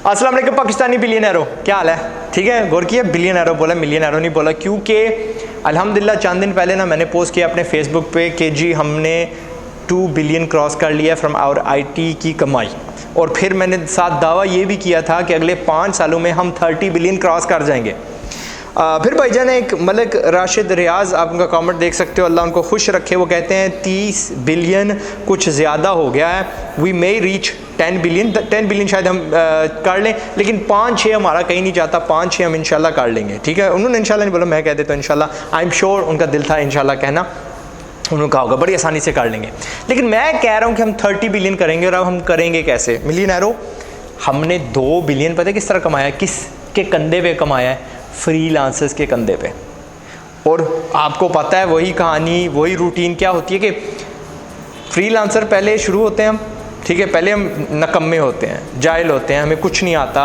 अस्सलाम वालेकुम पाकिस्तानी बिलियनरों, क्या हाल है? ठीक है, गौर किया, बिलियनरों बोला, मिलियनरों नहीं बोला, क्योंकि अल्हम्दुलिल्लाह चंद दिन पहले ना मैंने पोस्ट किया अपने फेसबुक पे कि जी हमने 2 बिलियन क्रॉस कर लिया फ्रॉम आवर आईटी की कमाई। और फिर मैंने साथ दावा ये भी किया था कि अगले 5 सालों में हम 30 बिलियन क्रॉस कर जाएंगे। फिर भाईजान एक मलिक राशिद रियाज, आप उनका कमेंट देख सकते हो, अल्लाह उनको खुश रखे, वो कहते हैं 30 बिलियन कुछ ज़्यादा हो गया है, we may reach 10 billion. 10 billion शायद हम कर लें, लेकिन 5-6 हमारा कहीं नहीं जाता, 5-6 हम इंशाल्लाह कर लेंगे। ठीक है, उन्होंने इंशाल्लाह नहीं बोला, मैं कह देता हूँ इंशाल्लाह। आई एम श्योर उनका दिल था इंशाल्लाह कहना, उन्होंने कहा होगा बड़ी आसानी से कर लेंगे। लेकिन मैं कह रहा हूँ कि हम 30 बिलियन करेंगे। और अब हम करेंगे कैसे? मिलियनरों, हमने 2 बिलियन पता है किस तरह कमाया, किसके कंधे पे कमाया है? फ्रीलांसर्स के कंधे पे। और आपको पता है वही कहानी, वही रूटीन क्या होती है कि फ्रीलांसर पहले शुरू होते हैं हम, ठीक है, पहले हम नकम्मे होते हैं, जाहिल होते हैं, हमें कुछ नहीं आता,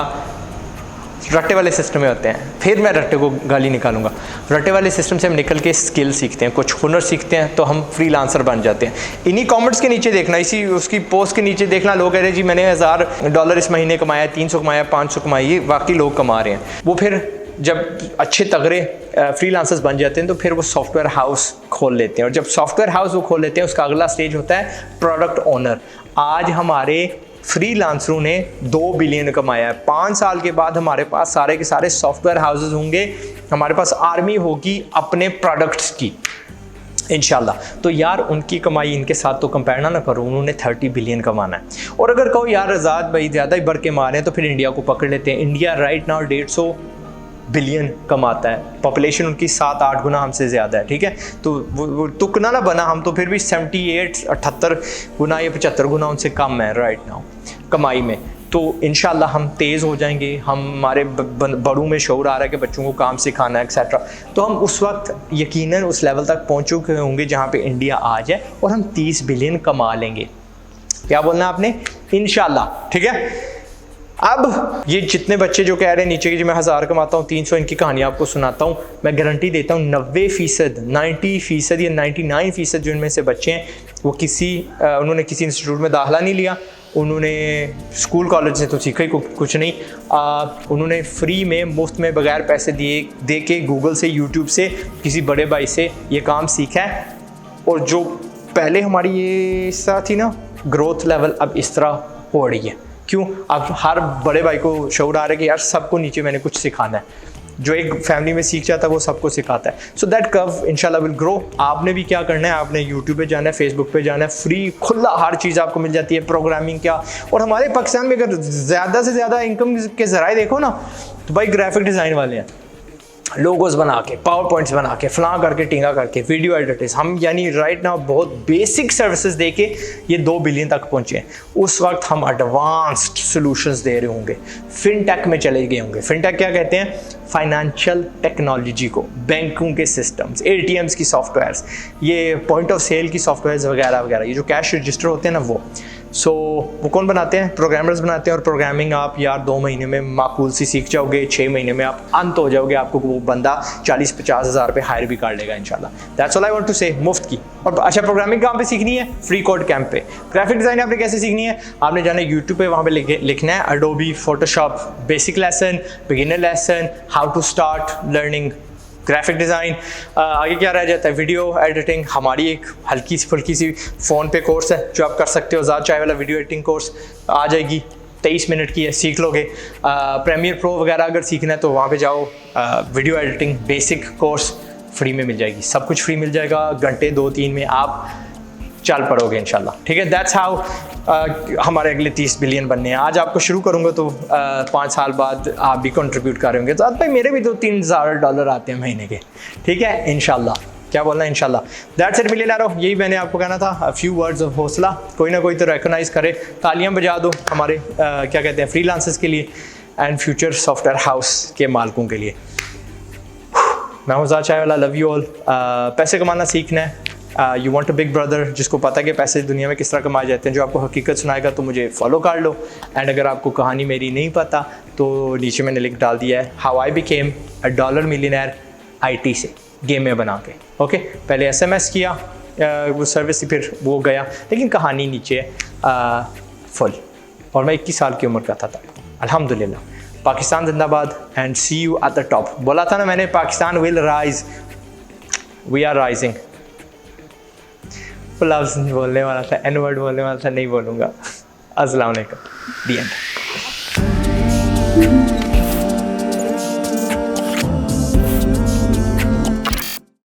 रट्टे वाले सिस्टम में होते हैं। फिर मैं रट्टे को गाली निकालूंगा। रट्टे वाले सिस्टम से हम निकल के स्किल सीखते हैं, कुछ हुनर सीखते हैं, तो हम फ्रीलांसर बन जाते हैं। इन्हीं कमेंट्स के नीचे देखना, इसी उसकी पोस्ट के नीचे देखना, लोग कह रहे हैं जी मैंने $1000 इस महीने कमाया, 300 कमाया, 500 कमाया, ये वाकई लोग कमा रहे हैं। वो फिर जब अच्छे तगड़े फ्रीलांसर्स बन जाते हैं तो फिर वो सॉफ्टवेयर हाउस खोल लेते हैं। और जब सॉफ्टवेयर हाउस वो खोल लेते हैं, उसका अगला स्टेज होता है प्रोडक्ट ओनर। आज हमारे फ्रीलांसरों ने 2 बिलियन कमाया है। 5 साल के बाद हमारे पास सारे के सारे सॉफ्टवेयर हाउसेस होंगे, हमारे पास आर्मी होगी अपने प्रोडक्ट्स की इंशाल्लाह। तो यार उनकी कमाई इनके साथ तो कंपेयर ना करो, उन्होंने 30 बिलियन कमाना है। और अगर कहो यार आज़ाद भाई ज़्यादा ही बढ़ के मारे हैं, तो फिर इंडिया को पकड़ लेते हैं। इंडिया राइट नाउ 150 बिलियन कमाता है, पॉपुलेशन उनकी 7-8 गुना हमसे ज़्यादा है। ठीक है, तो वो तुकना ना बना, हम तो फिर भी 78 गुना या 75 गुना उनसे कम है राइट नाउ कमाई में। तो इंशाल्लाह हम तेज़ हो जाएंगे, हमारे बड़ों में शऊर आ रहा है कि बच्चों को काम सिखाना है एक्सेट्रा। तो हम उस वक्त यकीनन उस लेवल तक पहुँच चुके होंगे जहाँ पे इंडिया आ जाए और हम 30 बिलियन कमा लेंगे। क्या बोलना है आपने? इंशाल्लाह। ठीक है, अब ये जितने बच्चे जो कह रहे हैं नीचे की, जो मैं 1000 कमाता हूँ 300, इनकी कहानी आपको सुनाता हूँ। मैं गारंटी देता हूँ 90%, 90% या 99% जो इनमें से बच्चे हैं वो उन्होंने किसी इंस्टीट्यूट में दाखिला नहीं लिया, उन्होंने स्कूल कॉलेज से तो सीखा ही कुछ नहीं, उन्होंने फ्री में मुफ्त में बगैर पैसे दे के गूगल से, यूट्यूब से, किसी बड़े भाई से ये काम सीखा है। और जो पहले हमारी ये इस तरह थी ना ग्रोथ लेवल, अब इस तरह हो रही है। क्यों? अब हर बड़े भाई को शऊर आ रहा है कि यार सबको नीचे मैंने कुछ सिखाना है। जो एक फैमिली में सीख जाता है वो सबको सिखाता है। सो दैट कर्व इंशाल्लाह विल ग्रो। आपने भी क्या करना है, आपने यूट्यूब पे जाना है, फेसबुक पे जाना है, फ्री खुला हर चीज़ आपको मिल जाती है, प्रोग्रामिंग क्या। और हमारे पाकिस्तान में अगर ज़्यादा से ज़्यादा इनकम के ज़राए देखो ना, तो भाई ग्राफिक डिज़ाइन वाले हैं, लोगोस बना के, पावर पॉइंट्स बना के, फलां करके, टिंगा करके, वीडियो एडिटर्स, हम यानी राइट नाउ बहुत बेसिक सर्विसेज दे के ये 2 बिलियन तक पहुंचे हैं। उस वक्त हम एडवांस्ड सॉल्यूशंस दे रहे होंगे, फिनटेक में चले गए होंगे। फिनटेक क्या कहते हैं? फाइनेंशियल टेक्नोलॉजी को, बैंकों के सिस्टम्स, ATMs की सॉफ्टवेयर्स, ये पॉइंट ऑफ सेल की सॉफ्टवेयर्स वगैरह वगैरह, ये जो कैश रजिस्टर होते हैं ना वो वो कौन बनाते हैं? प्रोग्रामर्स बनाते हैं। और प्रोग्रामिंग आप यार 2 महीने में माकूल सी सीख जाओगे, 6 महीने में आप अंत हो जाओगे, आपको वो बंदा 40-50 हज़ार पे हायर भी कर लेगा इंशाल्लाह। That's all I want to say, मुफ्त की। और अच्छा, प्रोग्रामिंग कहाँ पे सीखनी है? फ्री कोड कैंप पे। ग्राफिक डिज़ाइन आपने कैसे सीखनी है? आपने जाना यूट्यूब पे, वहाँ पे लिखना है Adobe Photoshop basic lesson, beginner lesson, how to start learning graphic design. आगे क्या रह जाता है? Video editing. हमारी एक हल्की सी फुल्की सी फ़ोन पे कोर्स है जो आप कर सकते हो, आज़ाद चाय वाला वीडियो एडिटिंग कोर्स आ जाएगी, 23 मिनट की है, सीख लोगे। प्रीमियर प्रो वगैरह अगर सीखना है तो वहाँ पे जाओ, video editing basic course free में मिल जाएगी, सब कुछ फ्री मिल जाएगा। घंटे 2-3 में आप चल पड़ोगे इंशाल्लाह। ठीक है, दैट्स हाउ हमारे अगले 30 बिलियन बनने हैं। आज आपको शुरू करूँगा तो 5 साल बाद आप भी कंट्रीब्यूट कर रहे होंगे, तो अब भाई मेरे भी $2-3,000 आते हैं महीने के। ठीक है, इंशाल्लाह। क्या बोलना है? इंशाल्लाह। दैट्स इट मिलियनरों, यही मैंने आपको कहना था। फ्यू वर्ड्स ऑफ हौसला, कोई ना कोई तो रिकॉग्नाइज करे, तालियां बजा दो हमारे क्या कहते हैं फ्रीलांसर्स के लिए एंड फ्यूचर सॉफ्टवेयर हाउस के मालिकों के लिए। मैं हूं आज़ाद चाय वाला, लव यू ऑल। पैसे कमाना सीखना है, you want a big brother जिसको पता है कि पैसे दुनिया में किस तरह कमाए जाते हैं, जो आपको हकीकत सुनाएगा, तो मुझे फॉलो कर लो। एंड अगर आपको कहानी मेरी नहीं पता तो नीचे मैंने लिंक डाल दिया है, how I became a $1 millionaire IT से, गेम में बना के। ओके, पहले SMS किया वो सर्विस, फिर वो गया, लेकिन कहानी नीचे है फुल। और मैं 21 साल की उम्र का था तब। अल्हम्दुलिल्लाह। पाकिस्तान जिंदाबाद and see you at the top. बोला था ना मैंने, Pakistan will rise, we are rising. लफ्ज़ बोलने वाला था, एन वर्ड बोलने वाला था, नहीं बोलूँगा। अस्सलाम वालेकुम, दी एंड।